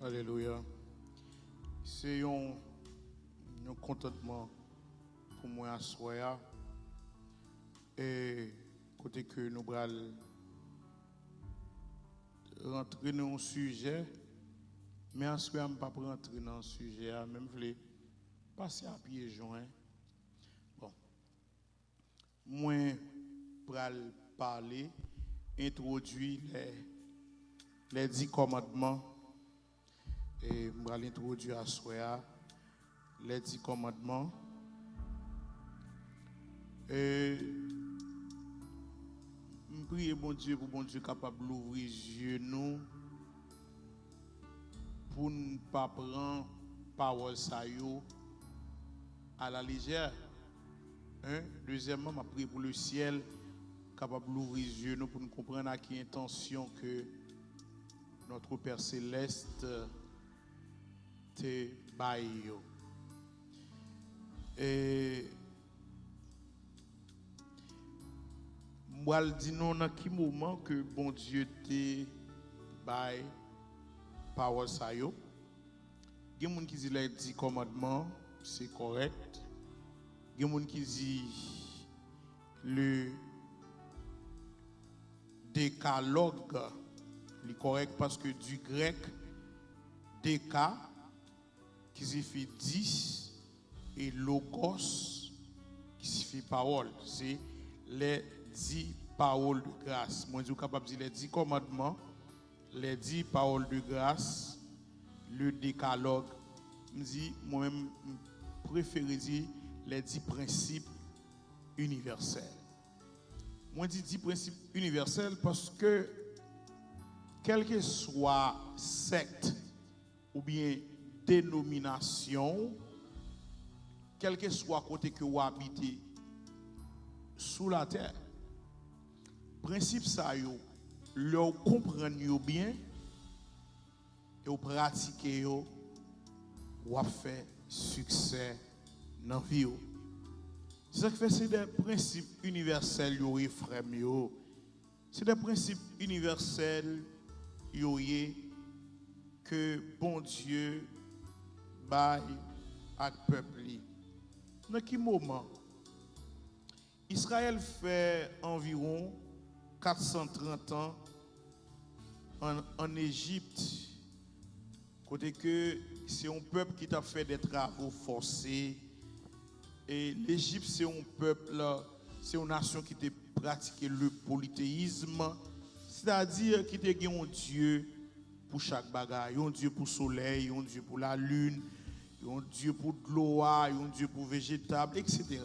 Alléluia. C'est un contentement pour moi à soi. Et côté que nous allons rentrer dans un sujet, mais ensuite, je ne vais pas rentrer dans le sujet, même je passer à pied joint. Bon, moi, pour parler, introduire les 10 commandements. Et je vais introduire à soi les 10 commandements. Et je prie bon Dieu pour bon Dieu capable d'ouvrir les yeux nous pour ne pas prendre parole ça à la légère. Deuxièmement, je prie pour le ciel capable d'ouvrir les yeux nous pour nous comprendre à quelle intention que notre Père Céleste te baille. Et moi, je dis non, dans quel moment que bon Dieu te baille parole ça yo. Il y a des gens qui disent les 10 commandements, c'est correct. Il y a des gens qui disent le décalogue, c'est correct parce que du grec, déca, qui signifie 10, et logos, qui signifie parole. C'est les 10 paroles de grâce. Moi, je suis capable de dire les 10 commandements, les 10 paroles de grâce, le décalogue. Je dis, moi-même, je préfère dire les 10 principes universels. Moi, je dis 10 principes universels parce que, quelle que soit secte ou bien dénomination, quel que soit côté que vous habitez sous la terre, principe ça yo, le comprendre bien et vous pratiquer yo, ou faire succès dans la vie. C'est ça qui fait, c'est des principes universels yo, frère yo. C'est des principes universels yo, que bon Dieu baille à peuple. Dans quel moment Israël fait environ 430 ans en Égypte, côté que c'est un peuple qui a fait des travaux forcés. Et l'Égypte, c'est un peuple, c'est une nation qui a pratiqué le polythéisme, c'est-à-dire qui a un Dieu pour chaque bagaille, un Dieu pour le soleil, un Dieu pour la lune, un Dieu pour l'eau, un Dieu pour végétable, etc.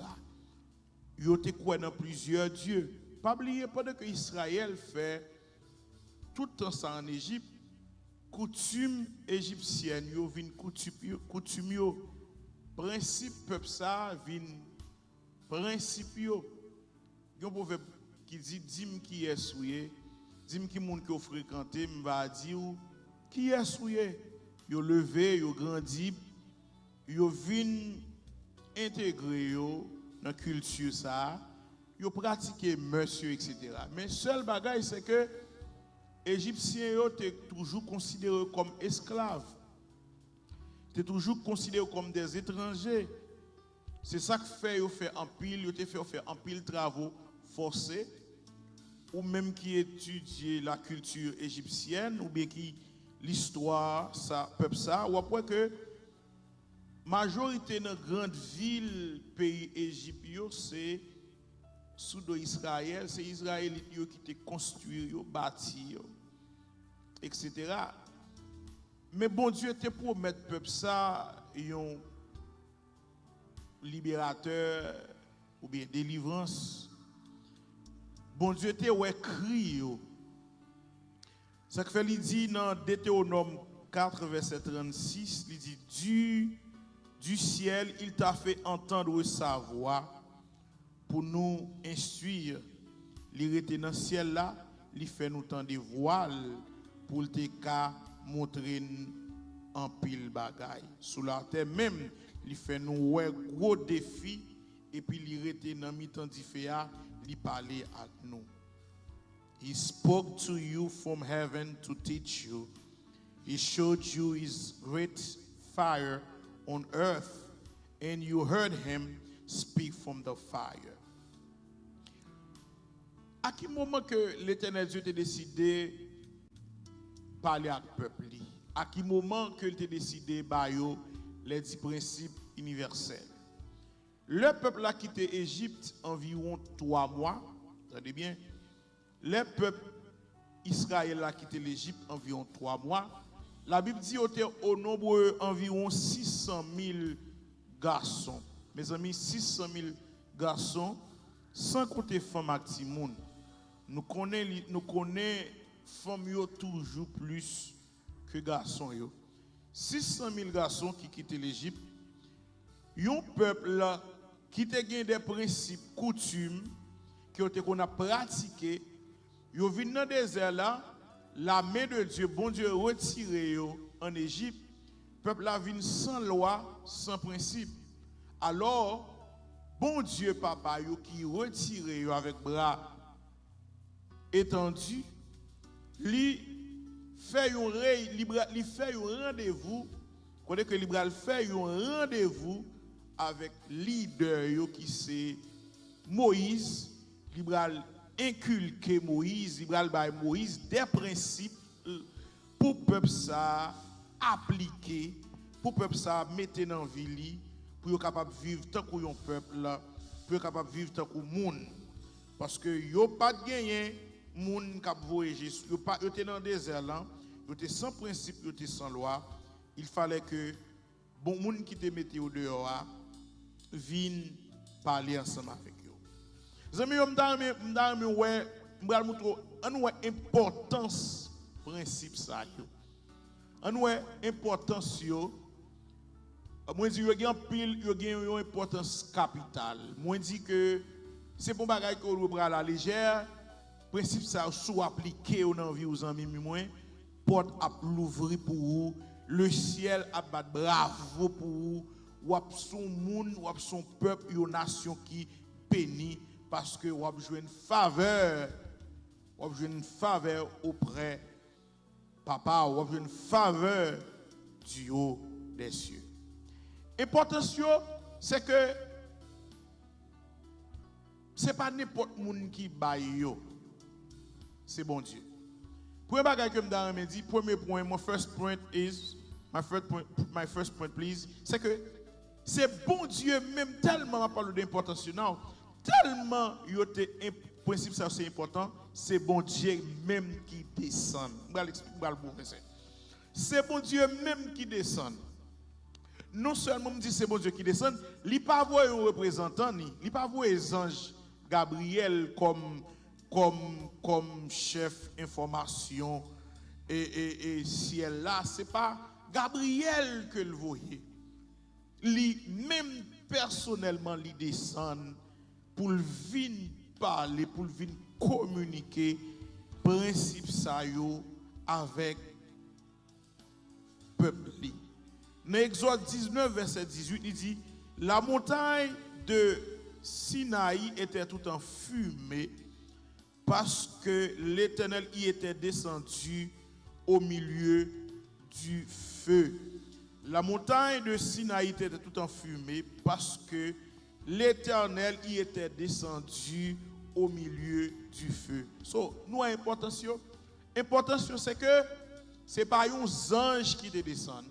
Il y a quoi dans plusieurs dieux. Pas oublier, pendant que Israël fait tout le temps ça en Égypte, coutume égyptienne, yo vin coutume yo, principe peuple ça vin principe yo. Yon proverbe qui dit dim qui est souillé, dim qui moun que fréquenté, m'va dire qui est souillé. Yo levé, yo grandi, yo vin intégrer yo dans culture ça, yo pratiquer monsieur etc. Mais seul bagage c'est que Égyptiens yo étaient toujours considérés comme esclaves. Étaient toujours considérés comme des étrangers. C'est ça que fait yo fait en pile, yo te fait faire en pile travaux forcés ou même qui étudie la culture égyptienne ou bien qui l'histoire ça peuple ça ou après que majorité dans grande ville pays Égypte c'est sous Israël, c'est Israélites qui te construit, bâti, etc. Mais bon Dieu te promet peuple ça un libérateur ou bien délivrance. Bon Dieu te écrit. Ça que fait il dit dans Deutéronome 4 verset 36, il dit du ciel, il t'a fait entendre sa voix pour nous instruire. Il était dans le ciel là, il fait nous tendre des voiles pour te montrer en pile bagaille. Sous la terre même, il fait nous un gros défi et puis il était dans mi-temps d'Iféa, il parlait avec nous. He spoke to you from heaven to teach you. He showed you his great fire on earth, and you heard him speak from the fire. À quel moment que l'Éternel Dieu t'a décidé de parler avec le peuple? À quel moment que il t'a décidé de les 10 principes universels? Le peuple a quitté Égypte environ 3 mois. Entendez bien? Le peuple Israël a quitté l'Égypte environ 3 mois. La Bible dit au nombre environ 600 000 garçons. Mes amis, 600 000 garçons, sans compter femmes et petits monde. Nous connaissons femmes toujours plus que garçons. 600 000 garçons qui quittent l'Égypte. Un peuple là, qui a des principes, coutumes, qu'on a pratiqués. Ils viennent dans le désert là. La main de Dieu, bon Dieu, retiré en Égypte, le peuple a venu sans loi, sans principe. Alors, bon Dieu, papa, qui retiré avec bras étendu, lui fait un rendez-vous, connaît que il fait un rendez-vous avec leader qui c'est Moïse, libéral inculquer Moïse, Moïse des principes pour le peuple ça appliquer, pour le peuple ça mettre dans la vie, pour être capable de vivre tant qu'on peuple là, pour être capable de vivre tant qu'on monde. Parce que yo pas de gagner monde qui voyager, yo pas yo dans le désert là, yo était sans principe, yo était sans loi. Il fallait que bon monde qui te mettait au dehors vienne parler ensemble avec eux. Zami yo m'dame ouais m'bral montrer an ouais importance principe ça yo. An ouais importance yo. Moi dit yo gen pile yo gen une importance capitale. Moi dit que c'est bon bagay que ou bral la légère. Principe ça sous appliqué dans vie aux amis moi porte à l'ouvrir pour vous, le ciel a battre bravo pour vous, ou son monde, ou son peuple, une nation qui bénit parce que vous avez une faveur auprès papa, vous avez une faveur du haut des cieux. L'importance, c'est que ce n'est pas n'importe qui qui baille, c'est bon Dieu. Premier bagage que je dit, premier point, my first point, please, c'est que c'est bon Dieu même tellement parle d'importance, tellement un principe ça c'est important, c'est bon Dieu même qui descend. C'est bon Dieu même qui descend. Non seulement me dit c'est bon Dieu qui descend, il pas voir un représentant il pas voir les anges Gabriel comme chef information et ciel là, c'est pas Gabriel que le voyez. Lui même personnellement il descend pour venir parler, pour venir communiquer principe ça yo avec peuple. Dans Exode 19 verset 18 il dit la montagne de Sinaï était tout en fumée parce que l'Éternel y était descendu au milieu du feu. La montagne de Sinaï était tout en fumée parce que l'Éternel y était descendu au milieu du feu. So, nous avons importance. L'importance, c'est que ce n'est pas un ange qui te descend,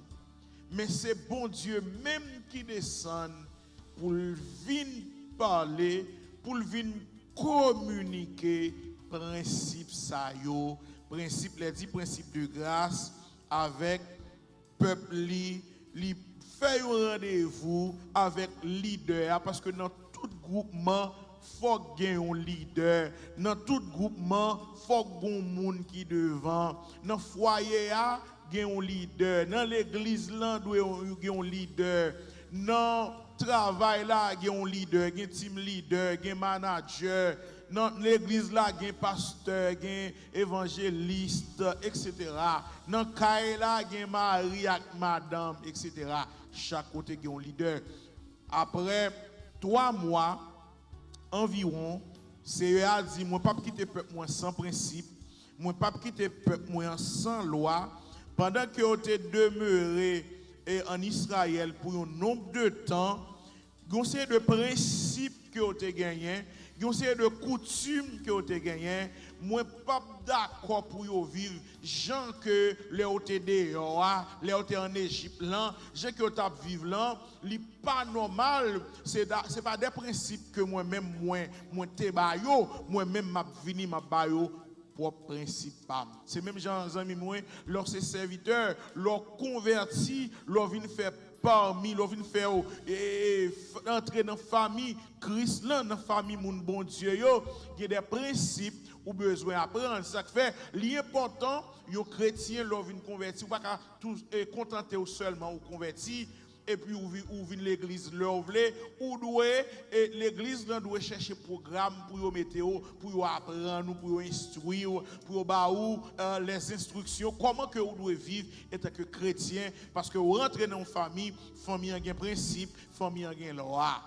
mais c'est bon Dieu même qui descend pour venir parler, pour venir communiquer principe ça yo, principe les 10 principes de grâce avec peuple li fait un rendez-vous avec leader parce que dans tout groupement faut gagner un leader, dans tout groupement faut gon monde qui devant, dans foyer a gagner un leader, dans l'église là doit gagner un leader, dans travail là gagner un leader, gagner team leader, gagner manager, dans l'église là gagner pasteur, gagner évangéliste, etc. Dans caille là gagner mari ak madame, etc. Chaque côté gagner un leader. Après 3 mois environ, c'est a dit moi pas quitter peuple moi sans principe, moi pas quitter peuple moi sans loi, pendant que vous êtes demeuré en Israël pour un nombre de temps, il y a une série de principes que vous avez gagnés, il y a une série de coutumes que vous avez gagnés. Moi, pas d'accord pour vivre, gens que les OTD, les OTD en Égypte, gens que vous vivre là, ce n'est pas normal, ce n'est pas des principes que moi-même, moi, moi-même, m'a vini, m'a bayo. Propre principe. C'est même gens amis moi, leurs serviteurs, leurs convertis, leurs viennent faire parmi, leurs viennent faire entrer dans la famille Christ là, dans la famille mon bon Dieu yo, il y a des principes ou besoin apprendre. Ça fait l'important, les chrétiens leurs viennent convertir, pas tous contenter seulement ou convertir. Et puis ou vient l'église leur voulez ou doit l'église doit chercher programme pour mettre pour apprendre pour instruire pour baou les instructions comment que vous devez vivre en tant que chrétien parce que vous rentrez dans une famille a un principe famille a une loi.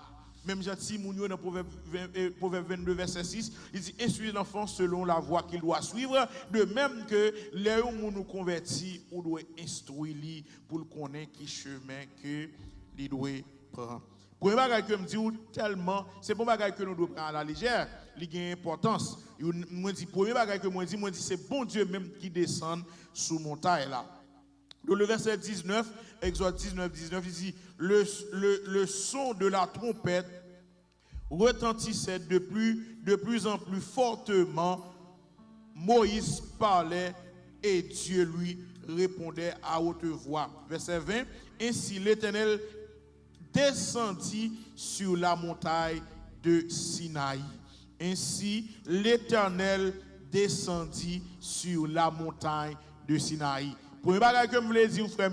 Même gentil Mounio dans Proverbe 22 verset 6, il dit instruire l'enfant selon la voie qu'il doit suivre, de même que les gens nous convertis, on doit instruire lui pour connaître qui chemin que il doit prendre. Premier bagage que me dit tellement, c'est bon bagage que nous devons prendre à la légère, il a une importance. Moi dit premier bagage que moi dit c'est bon Dieu même qui descend sous montagne là. Dans le verset 19, Exode 19, 19, il dit le son de la trompette retentissait de plus en plus fortement. Moïse parlait et Dieu lui répondait à haute voix. Verset 20, ainsi l'Éternel descendit sur la montagne de Sinaï. Ainsi l'Éternel descendit sur la montagne de Sinaï. Premier bagage que je voulais dire, frère,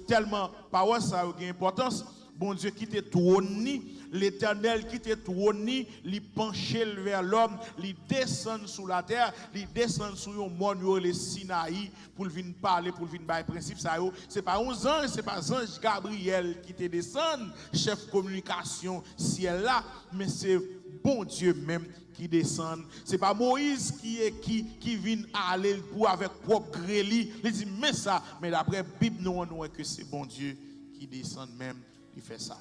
tellement parole ça a une importance. Bon Dieu qui te trône, l'Éternel qui te trône, il penche vers l'homme, il descend sous la terre, il descend sur le monde, le Sinaï, pour venir parler, pour venir par principe. Ce n'est pas un ange, ce n'est pas ange Gabriel qui te descend, chef communication ciel là, mais c'est bon Dieu même qui descend. Ce n'est pas Moïse qui vient aller pour avec propre gré. Il dit, mais ça, mais d'après la Bible, nous voyons que c'est bon Dieu qui descend même, qui fait ça.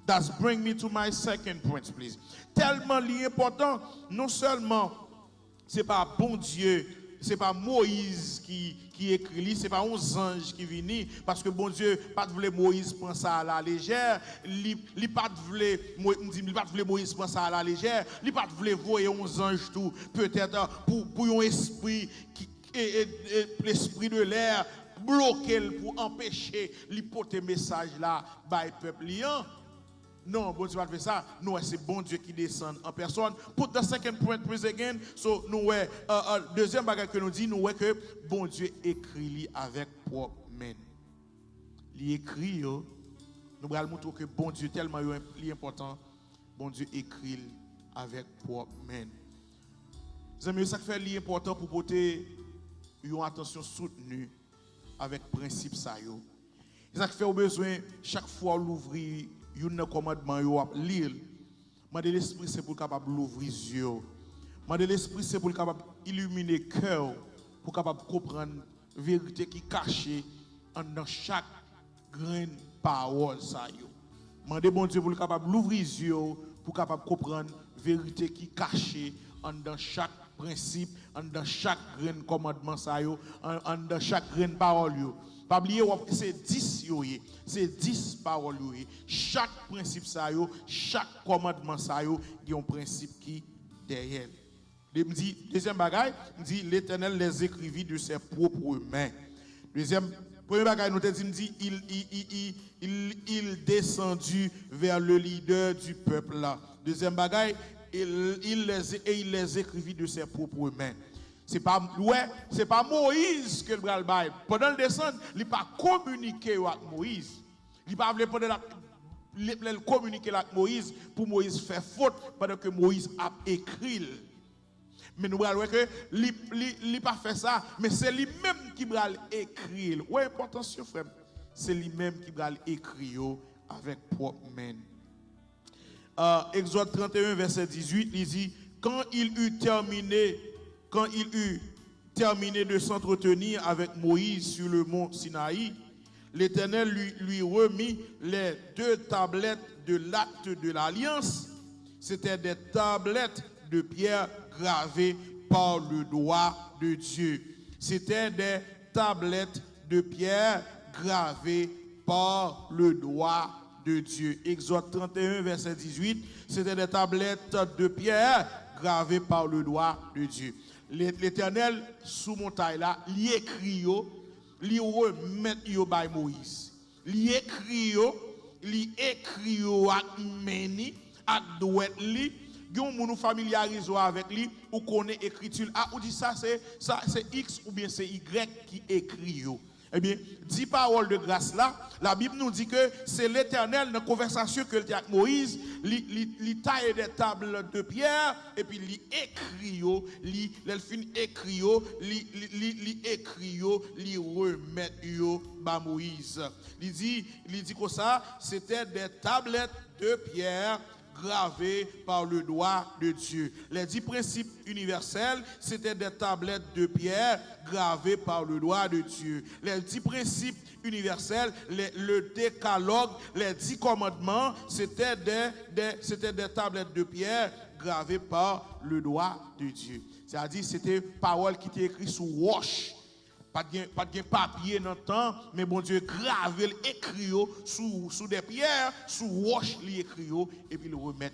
That's bring me to my second point, please. Tellement important, non seulement c'est pas bon Dieu, c'est pas Moïse qui écrit, c'est pas un ange qui vient, parce que bon Dieu pas voulait Moïse prendre ça à la légère, il pas voulait Moïse prendre ça à la légère, il pas voulait voir un ange tout peut-être pour un esprit qui l'esprit de l'air bloquer pour empêcher l'hypothèse message là by peuple liant. Non, bon Dieu va faire ça. Non, c'est bon Dieu qui descend en personne. Put the second point, please again. So, nous, deuxième bagage que nous dit, nous, que bon Dieu écrit avec propre main. Il écrit, nous allons montrer que bon Dieu tellement important. Bon Dieu écrit avec propre main. Vous aimez ça fait l'important pour porter une attention soutenue avec principe ça yo. Ça fait au besoin chaque fois l'ouvrir un commandement yo à lire. Mandez l'esprit c'est pour capable l'ouvrir yeux. Mandez l'esprit c'est pour capable illuminer cœur pour capable comprendre vérité qui cachée dans chaque grain parole ça yo. Mandez bon Dieu pour capable l'ouvrir yeux pour capable comprendre vérité qui cachée dans chaque principe, dans chaque grain commandement ça yo, dans chaque grain parole yo. Pas oublier c'est 10 yo, c'est 10 paroles yo. Chaque principe ça yo, chaque commandement ça yo, il y a un principe qui derrière. Il me dit deuxième bagaille, il dit l'Éternel les écrivit de ses propres mains. Premier bagaille nous dit il descendu vers le leader du peuple là. Deuxième bagaille, il les écrivit de ses propres mains. C'est pas Moïse que le bral bail. Pendant le descendre, il n'a pas communiqué avec Moïse. Il n'a pas voulu communiquer avec Moïse pour Moïse faire faute pendant que Moïse a écrit. Mais nous voyons que il n'a pas fait ça, mais c'est lui-même qui va écrire. Ouais, attention frère, c'est lui-même qui va écrire avec propre main. Exode 31 verset 18, il dit quand il eut terminé de s'entretenir avec Moïse sur le mont Sinaï, l'Éternel lui remit les 2 tablettes de l'acte de l'alliance. C'était des tablettes de pierre gravées par le doigt de Dieu. C'était des tablettes de pierre gravées par le doigt de Dieu. Exode 31, verset 18, c'était des tablettes de pierre gravées par le doigt de Dieu. L'Éternel, sous montagne là, il écrit, il remet par Moïse. Il écrit avec meni, avec douette li. Yon moun familiarise avec lui ou connaît écriture. Ah, ou dit ça c'est X ou bien c'est Y qui écrit yo. Eh bien, 10 paroles de grâce là, la Bible nous dit que c'est l'Éternel dans la conversation que avec Moïse, il taille des tables de pierre et puis il écrit yo, il fin écrit yo, il remet yo ba Moïse. Il dit comme ça, c'était des tablettes de pierre gravés par le doigt de Dieu. Les 10 principes universels, c'était des tablettes de pierre gravées par le doigt de Dieu. Les 10 principes universels, le décalogue, les 10 commandements, c'était des tablettes de pierre gravées par le doigt de Dieu. C'est-à-dire, c'était parole qui était écrite sous roche. Pas de papier dans le temps, mais bon Dieu gravé, écrit sous des pierres, sous roche, il écrit et puis il remet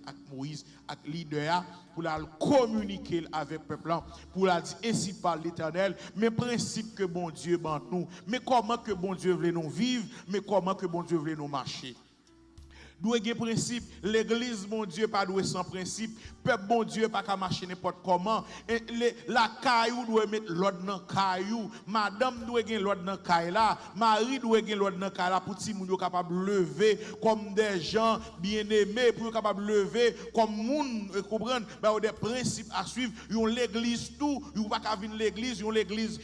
à Moïse, à leader, pour la communiquer avec le peuple, pour la dire ainsi par l'Éternel, mais principe que bon Dieu bant nous, mais comment que bon Dieu veut nous vivre, mais comment que bon Dieu veut nous marcher. Doué gen principe, l'église mon Dieu pas doué sans principe, peuple bon Dieu pas qu'à marcher n'importe comment. Et la caillou doit mettre l'ordre dans caillou, madame doit gen l'ordre dans caille là, mari doit gen l'ordre dans caille là pour ti moun yo capable lever comme des gens bien-aimés pour capable lever comme moun comprendre ba des principes à suivre, yon l'église tout, yon pas qu'à venir l'église, yon l'église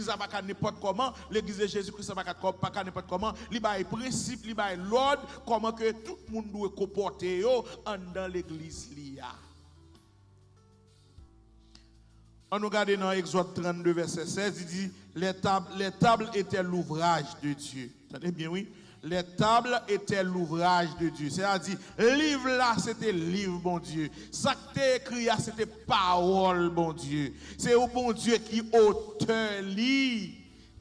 pas qu'à n'importe comment, l'église de Jésus-Christ pas qu'à n'importe comment, li ba principe, li ba l'ordre comment que tout le monde doit comporter dans l'église. On nous regarde dans Exode 32, verset 16, il dit les tables étaient l'ouvrage de Dieu. Entendez bien, oui? Les tables étaient l'ouvrage de Dieu. C'est-à-dire, livre là, c'était livre, bon Dieu. Ça qui est écrit là, c'était parole, bon Dieu. C'est au bon Dieu qui auteur lit.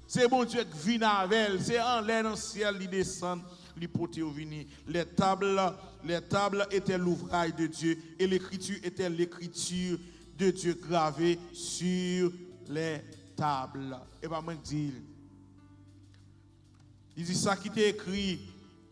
C'est bon Dieu qui vient avec. C'est en l'air dans le ciel, il descend. Les tables étaient l'ouvrage de Dieu et l'écriture était l'écriture de Dieu gravée sur les tables. Et pas moi dire. Il dit ça qui était écrit,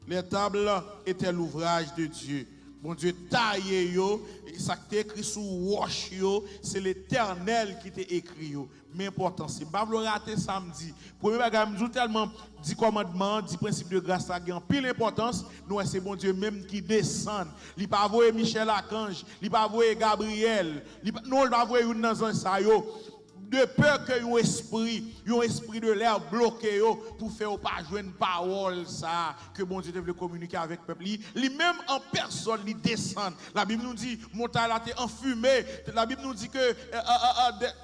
les tables étaient l'ouvrage de Dieu. Bon Dieu taillé yo, ça qui est écrit sous roche yo, c'est l'Éternel qui était écrit yo. Mais important, c'est pas vouloir rater samedi. Premier bagage, nous tellement 10 commandements, 10 principes de grâce à gain, pile importance, nous c'est bon Dieu même qui descend. Il pas voyer Michel Archange, il pas voyer Gabriel, non il pas voyer une dans un ça yo. De peur que yon esprit de l'air bloqué pour faire pas joindre parole ça que bon Dieu devait communiquer avec le peuple. Lui même en personne il descend. La Bible nous dit montagne là t'es enfumé. La Bible nous dit que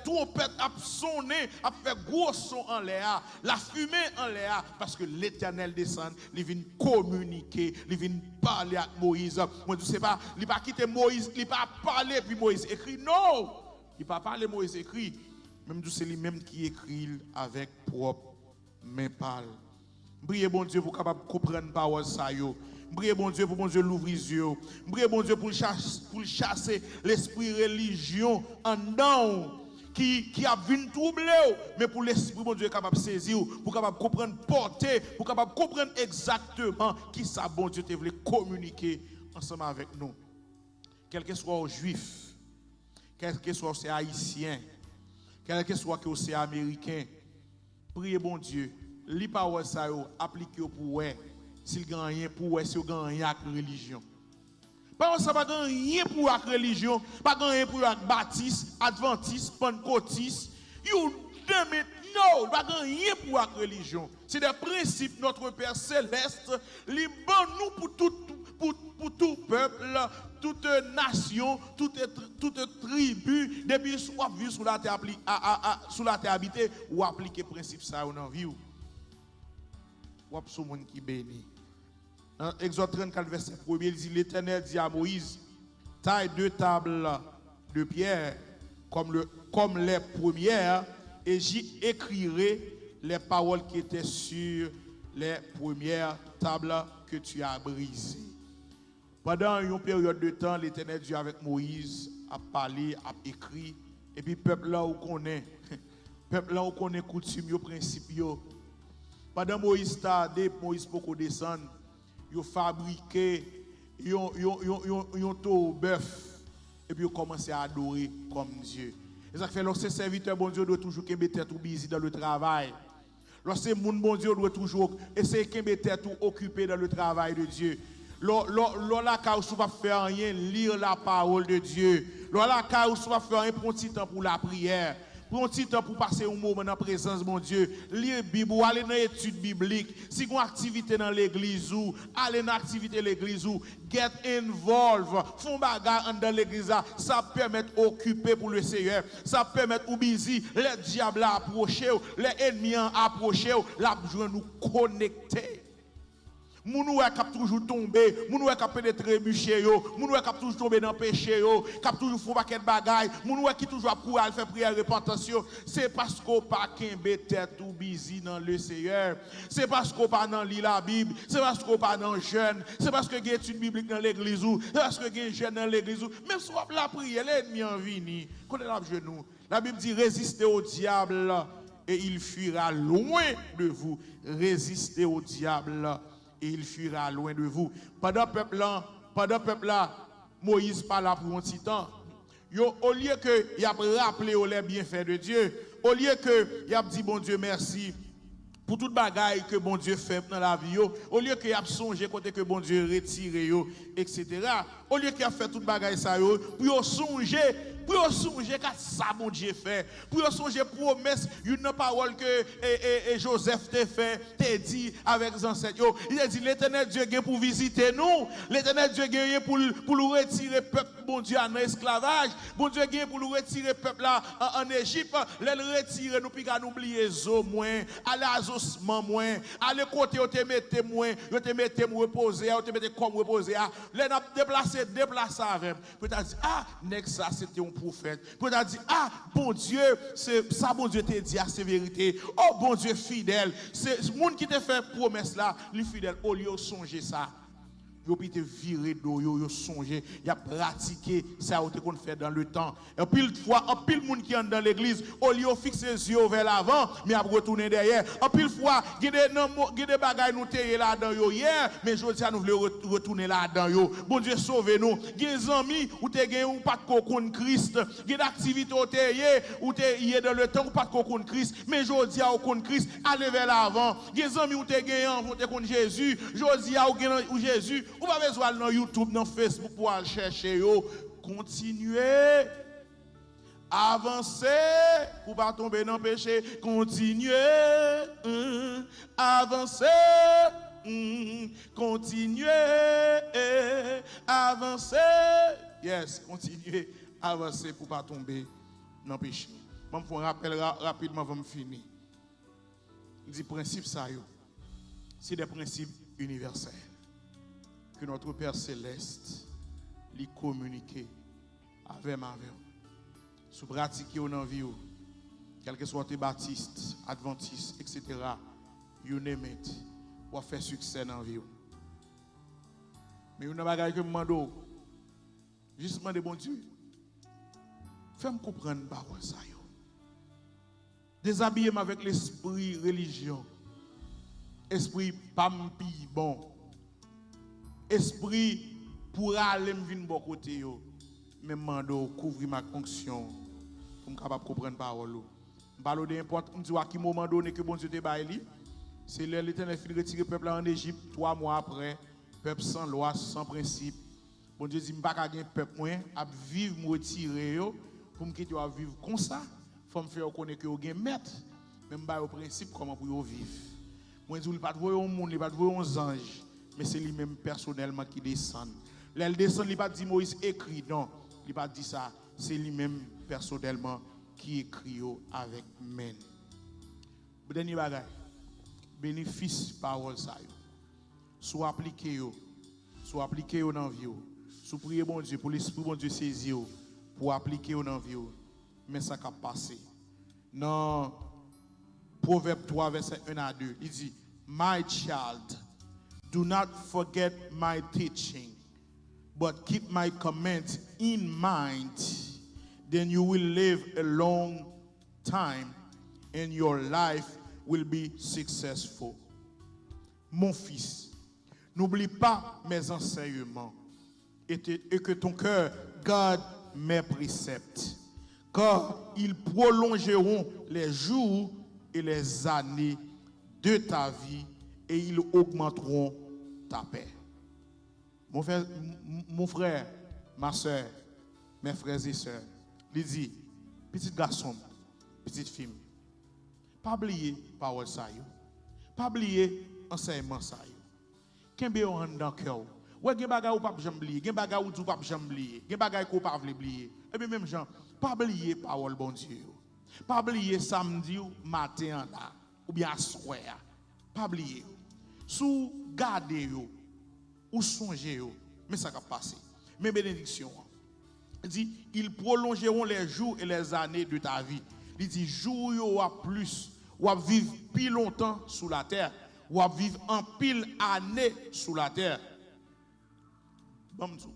trompette a sonné, a fait gros son en l'air, la fumée en l'air parce que l'Éternel descend, il vient communiquer, il vient parler avec Moïse. Moi je sais pas, il pas quitter Moïse, il pas parler puis Moïse écrit non. Il pas parler Moïse écrit. Même c'est lui-même qui écrit avec propre main pâle. Priez bon Dieu pour capable comprendre parole ça yo. Priez bon Dieu pour bon Dieu l'ouvrir les yeux. Priez bon Dieu pour chasser l'esprit religion en dedans qui a vu troubler mais pour l'esprit bon Dieu capable saisir pour capable comprendre porter pour capable comprendre exactement qui ça bon Dieu te voulait communiquer ensemble avec nous. Quel que soit juif, quel que soit haïtien, quel que soit que c'est américain, priez bon Dieu, li parole ça yo appliquer pour ouais, s'il gagne pour ouais, s'il gagne avec religion. Parole ça pas rien pour avec religion, pas rien pour avec baptiste, adventiste, pentecôtiste, you damn it, no, pas rien pour avec religion. C'est des principes notre Père céleste, li ban nous pour pour tout peuple, toute nation, toute tribu, depuis soit vivre sous la terre, sous la terre habitée, ou appliquer le principe ça dans la vie. Ou son monde qui bénit. Dans Exode 34, verset 1, il dit, l'Éternel dit à Moïse, taille 2 tables de pierre comme les premières, et j'y écrirai les paroles qui étaient sur les premières tables que tu as brisées. Pendant une période de temps, l'Éternel Dieu avec Moïse a parlé, a écrit, et puis peuple là où connaît, coutume, principe. Pendant Moïse tardé, Moïse peut descendre, il a fabriqué un taureau bœuf, et puis il a commencé à adorer comme Dieu. Et ça fait lorsque serviteur bon Dieu doit toujours être tout busy dans le travail. Lorsque mon bon Dieu doit toujours essayer de tout occupé dans le travail de Dieu. Lorsque vous ne pas faire rien, lire la parole de Dieu. Lorsque vous ne pas faire rien, prendre un petit temps pour la prière. Prends un petit temps pour passer un moment dans la présence de mon Dieu. Lire la Bible, aller dans l'étude biblique. Si vous avez une activité dans l'église ou aller dans l'activité de l'église ou get involved. Font bagarre dans l'église, ça permet d'occuper pour le Seigneur. Ça permet de busy, les diables approcher, les ennemis approcher, la joie nous connecter. Mounou est toujours tombé, mounou est pénétrer bûcher yo, mounou est toujours tombé dans péché yo, cap toujours font paquet de bagaille, mounou est qui toujours courir à faire prière repentance, c'est parce qu'on pas kembe tête tout busy dans le Seigneur. C'est parce qu'on pas dans lire la Bible, c'est parce qu'on pas dans jeûne, c'est parce que il y a étude biblique dans l'église ou, c'est parce que il y a jeûne dans l'église ou, même si on la prière, l'ennemi en vini, connaît la genou. La Bible dit résistez au diable et il fuira loin de vous. Résistez au diable et il fuira loin de vous. Pendant le peuple là, Moïse parle pour un petit temps. Au lieu que il a rappelé les bienfaits de Dieu, au lieu que il a dit bon Dieu merci pour toute bagaille que bon Dieu fait dans la vie, au lieu qu'il a songé côté que bon Dieu retire, etc. Au lieu qu'il a fait toute bagaille ça, pour songer qu'à ça bon Dieu fait, pour songer promesse, une parole que Joseph t'a fait, t'a dit avec les ancêtres. Il a dit l'Éternel Dieu vient pour visiter nous, l'Éternel Dieu vient pour retirer peuple bon Dieu en esclavage, bon Dieu vient pour retirer peuple là en Égypte, les retirer nous puis nous oublier zo moins, aller à osement moins, aller côté où te mettre moins, te mettre reposer, te mettre comme reposer, les n'a déplacer avec. Peut-être dit next ça c'était un prophète. Peut-être dit bon Dieu, c'est ça bon Dieu te dit c'est vérité. Oh bon Dieu fidèle, c'est monde qui te fait promesse là, lui fidèle au lieu de songer ça. Yo puis te virer d'eau, yo songer, y a pratiqué ça qu'on fait dans le temps. Et pile fois, en pile monde qui est dans l'église, au lieu de fixer les yeux vers l'avant, mais à retourner derrière. En pile fois, il y a des bagailles nous tailler là-dedans hier, mais je dis à nous voulons retourner là-dedans yo. Bon Dieu sauve nous. Il y a des amis ou te gagné ou pas de cocon Christ, il y a des activités au tailler ou te y est dans le temps ou pas de cocon Christ, mais je dis à cocon Christ, allez vers l'avant. Il y a des amis ou te gagné ou te contre Jésus, je dis à ou Jésus. Vous n'avez pas besoin dans YouTube, dans Facebook pour aller chercher. Continuez. Avancez pour ne pas tomber dans le péché. Continuez. Avancez. Continuez. Avancez. Yes, continuez. Avancez pour ne pas tomber dans le péché. Je vais vous rappeler rapidement avant de finir. Il dit principe ça, c'est des principes universels. Que notre Père Céleste lui communique avec ma vie. Si vous pratiquez dans vie, quel que soit les baptistes, adventistes, etc., you name it, vous faire succès dans la vie. Mais il y a une chose que je me demande, justement de bon Dieu, fais-moi comprendre parole ça. Déshabillez-moi avec l'esprit religion, esprit pampi bon. Esprit pour aller me venir bon côté yo même mando couvrir ma fonction pour me capable comprendre parole je parle de n'importe me dit à qui moment donné que bon Dieu te baille c'est l'Éternel fin retirer peuple en Égypte 3 mois après peuple sans loi sans principe bon Dieu dit me pas gagner peuple moins à vivre me retirer yo pour me quitter à vivre comme ça faut me faire connaître que yo gen maître même ba au principe comment pour yo vivre moi dis il pas voir un monde il pas voir un ange. mais c'est lui-même personnellement qui descend. Là, il descend, il n'a pas dit Moïse écrit, non. Il n'a pas dit ça. C'est lui-même personnellement qui écrit avec main. Dernier bagage. Bénéfice parole ça. Soit appliqué dans la vie. Soit prier bon Dieu pour l'esprit bon Dieu saisir pour appliquer dans la vie. Mais ça va passer. Dans Proverbe 3 verset 1 à 2, il dit My child, do not forget my teaching, but keep my commands in mind. Then you will live a long time and your life will be successful. Mon fils, n'oublie pas mes enseignements et que ton cœur garde mes préceptes, car ils prolongeront les jours et les années de ta vie et ils augmenteront ta paix. Mon frère, ma soeur, mes frères et sœurs, il dit, petit garçon, petite fille, pas oublier parole ça yo. Pas oublier enseignement ça yo. Kembe on dans cœur. Ouais, gen bagay ou pas jamais oublier, gen bagay ou pas jamais oublier, gen bagay ko pas vle oublier. Et bien même Jean, pas oublier parole bon Dieu. Pas oublier samedi ou matin là ou bien soir. Pas oublier. Sous garder yo ou songer yo, mais ça va passer. Mais bénédiction. Il dit ils prolongeront les jours et les années de ta vie. Il dit jour yo à plus, ou à vivre plus longtemps sous la terre, ou à vivre en pile années sous la terre. Bon tout.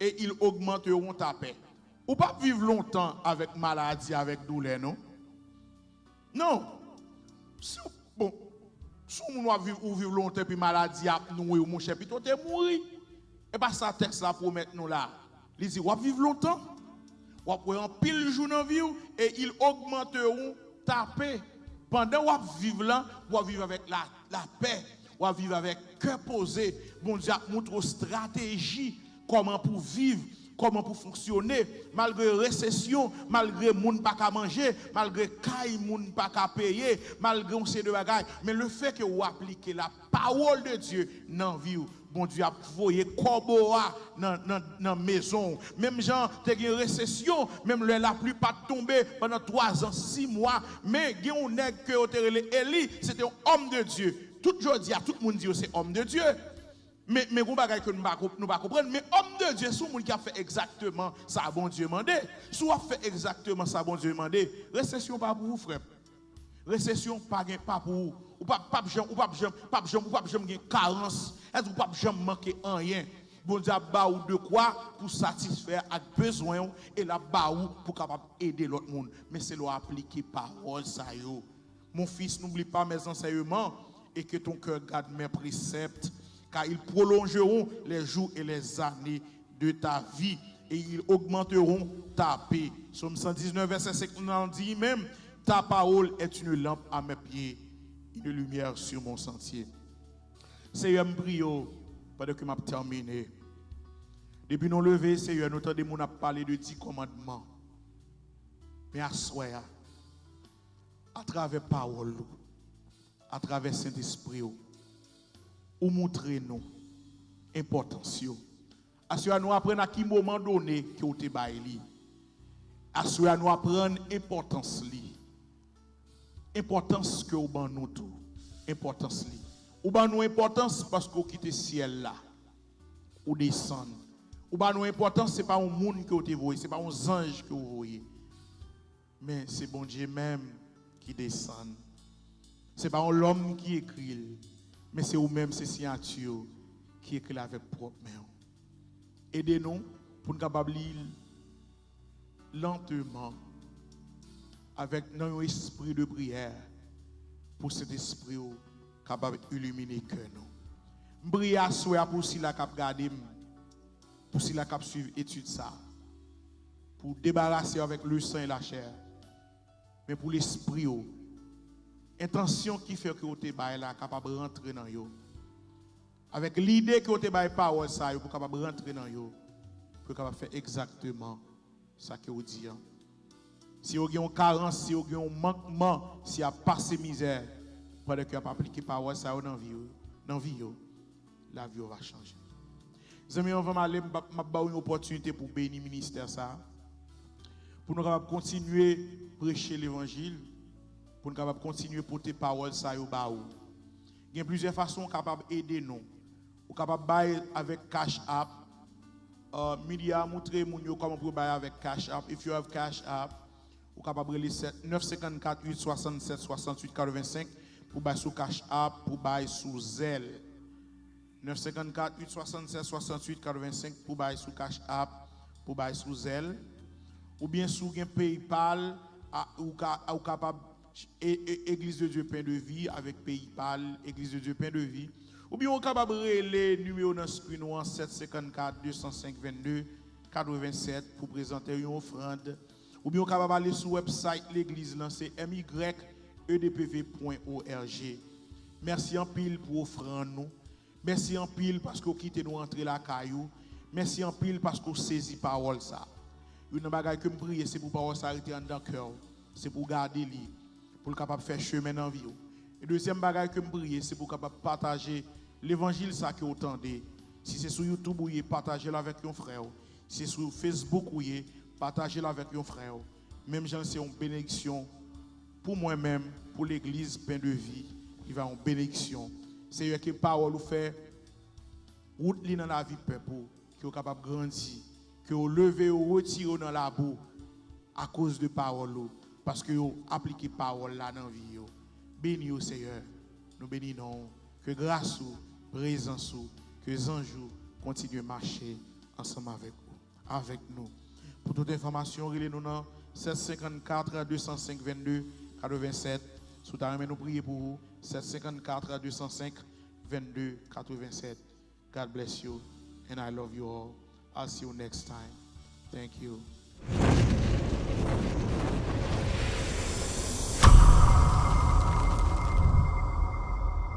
Et ils augmenteront ta paix. Ou pas vivre longtemps avec maladie, avec douleur, non? Non. Bon, si on va vivre longtemps puis maladie a nous mon cher, puis toi t'es mourir. Et pas ça texte là pour mettre nous là. Il dit, on va vivre longtemps. On va prendre un pile jour dans vie et ils augmenteront ta paix. Pendant qu'on vivre là, on va vivre avec la paix. On va vivre avec cœur posé. Bon Dieu montre une stratégie comment pour vivre, comment pour fonctionner, malgré récession, malgré moun pas qu'à manger, malgré caille moun pas qu'à payer, malgré on sait de bagaille. Mais le fait que vous appliquez la parole de Dieu dans la vie, bon Dieu a voyé Koboa dans la maison. Même gens, tu as une récession, même la pluie pas tombé pendant 3 ans, 6 mois. Mais il y a un nègre que Élie, c'était un homme de Dieu. Tout le monde dit que c'est homme de Dieu. Mais on bagaille que nous ne pas comprendre. Mais homme de Dieu, c'est un qui a fait exactement ça, bon Dieu demandé. Soit fait exactement ça, bon Dieu demandé. Récession pas pour vous, frère. Récession pas pour vous. Ou pas jamais carence. Est-ce que pas jamais manquer en rien. Bon Dieu a ba ou de quoi pour satisfaire à besoin et la ba ou pour capable aider l'autre monde. Mais c'est leur appliquer parole ça yo. Mon fils, n'oublie pas mes enseignements et que ton cœur garde mes préceptes, car ils prolongeront les jours et les années de ta vie et ils augmenteront ta paix. Somme 119, verset 5, on dit même, ta parole est une lampe à mes pieds, une lumière sur mon sentier. Seigneur, je prie pendant que je terminé. Depuis nous lever, Seigneur, nous entendons parler de 10 commandements. Mais à soir, à travers parole, à travers Saint-Esprit, ou montrer nous l'importance. Assurez nous apprendre à qui moment donné que vous te baillez. Assurez nous apprendre l'importance. Importance que vous ban nous tout. Importance. Ou ban nous importance parce que vous quittez le ciel là. Ou descend. Ou ban nous importance, ce n'est pas un monde que vous te voyez, ce n'est pas un ange que vous voyez. Mais c'est bon Dieu même qui descend. Ce n'est pas l'homme qui écrit. Mais c'est vous-même, c'est signature qui écrit avec propre main. Aidez-nous pour nous capables lentement avec un esprit de prière pour cet esprit capable d'illuminer que nous. Prie à soi pour si la cap garder pour si la cap suivre étude ça pour débarrasser avec le sang et la chair mais pour l'esprit intention qui fait que vous êtes capable de rentrer dans yo. Avec l'idée que vous êtes parole ça, vous êtes capable de rentrer dans yo. Vous êtes capable de faire exactement ça que vous dites. Si vous avez une carence, si vous avez un manquement, si vous avez passé misère, pendant que vous appliquez parole ça dans la vie, la vie va changer. Les amis, on va aller m'a une opportunité pour bénir le ministère ça. Pour nous capables continuer à prêcher l'évangile, pour nous capables continuer à porter parole ça au bas. Il y a plusieurs façons capables d'aider nous. Ou capable bailler avec Cash App. Media montrer moun comment pour bailler avec Cash App. If you have Cash App, ou capable de 954 867 68 85 pour bailler sous Cash App, pour bailler sous Zelle. 954 867 68 85 pour bailler sous Cash App, pour bailler sous Zelle. Ou bien sous PayPal ou capable Église de Dieu Pain de Vie avec PayPal, Église de Dieu Pain de Vie. Ou bien on capable les numéros dans screen 754 205 22 87 pour présenter une offrande. Ou bien on capable aller sur le website l'église c'est myedpv.org. Merci en pile pour offrande nous. Merci en pile parce que vous quittez nous entrer la caillou. Merci en pile parce que vous saisi parole ça. Une bagaille que me prie c'est pour parole s'arrêter en dans cœur. C'est pour garder lui pour capable faire chemin dans vie. Et deuxième bagaille que me prie c'est pour capable partager l'évangile ça que vous entendez. Si c'est sur YouTube ou partagez-le avec un frère. Si c'est sur Facebook ou partagez-le avec un frère. Même j'en c'est une bénédiction pour moi-même, pour l'église Pain de Vie, il va en bénédiction. C'est que parole ou fait route li dans la vie peuple qui est capable de grandir, que vous levez ou retirez dans la boue à cause de parole parce que vous appliquez parole là dans la vie. Bénis au Seigneur. Nous bénissons que grâce ou présence ou que les anges continuent de marcher ensemble avec nous. Pour toute information, relez-nous dans 754 205 22 87. Sous ta main, nous prions pour vous. 754 205 22 87. God bless you and I love you all. I'll see you next time. Thank you.